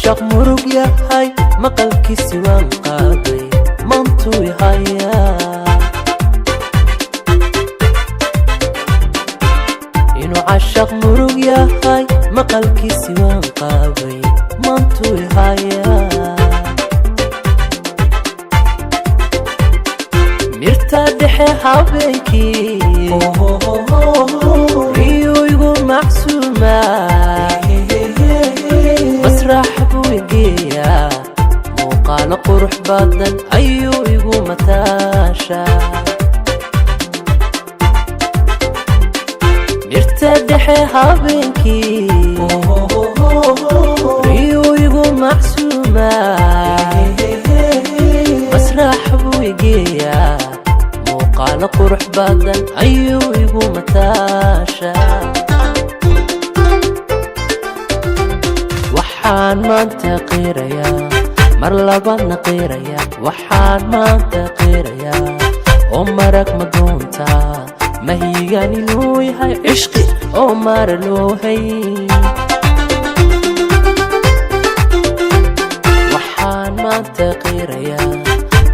عشق مروق يا هاي مقلكي سوان قاضي منطوي هيا إنو عشق مروق يا هاي مقلكي سوان قاضي منطوي هيا مرتدحي حبيكي ريو يقول محسومة مسرح بويقيا موقعنا قروح بدن أيو يقول متاشا مرتدحي حبيكي ريو يقول محسومة مسرح بويقيا موقعنا قروح بدن أيو يقول متاشا waxaan maanta qirayaa mar labaadna qirayaa waxaan maanta qirayaa oo marag ma doontaa mahigan inuu yahay cishqi oo mar loo hay waxaan maanta qirayaa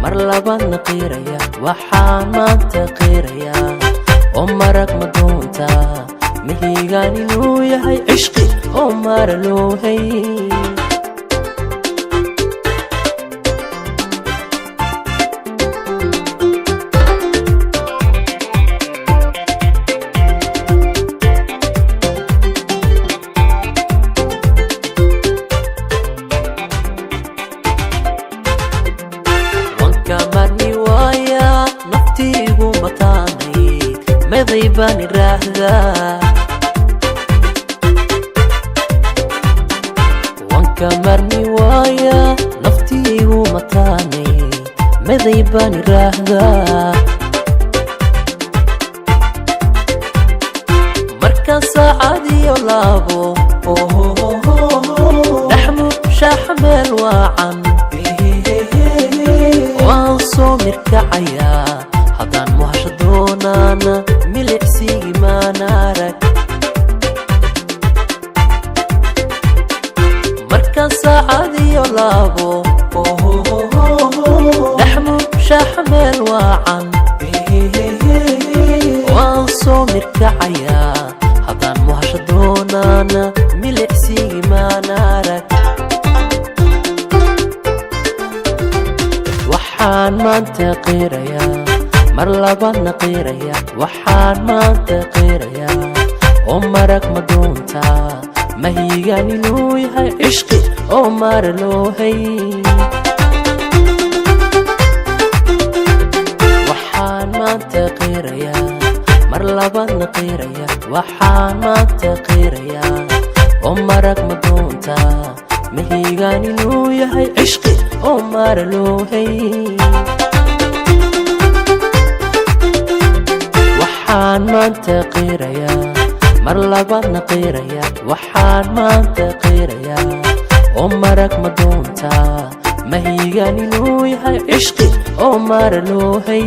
mar labaadna qirayaa waxaan maanta qirayaa oo marag ma doontaa mahigan inuu yahay cishqi oo mar loo hay marni waaya naftiigu mataanayd maday baan iraahdaa wanka marni waaya naftiigu mataanayd maday baan iraahdaa marka saacadiyo laabo dhaxmu shaxmeel waacan soo mirkacayaa haddaan muhasho doonaana milicsigii maan arag marka saacadiyo laabo dhaxmu shaxmeel waacan waan soo mirkacayaa haddaan muhasho doonaana milicsigii maan arag waxaan maanta qirayaa mar labaadna qirayaa waxaan maanta qirayaa oo marag ma doontaa mahigan inuu yahay cishqi oo mar loo hay waxaan maanta qirayaa mar labaadna qirayaa waxaan maanta qirayaa oo marag ma doontaa mahigan inuu yahay cishqi oo mar loo hay waxaan maanta qirayaa mar labaadna qirayaa waxaan maanta qirayaa oo marag ma doontaa mahigan inuu yahay cishqi oo mar loo hay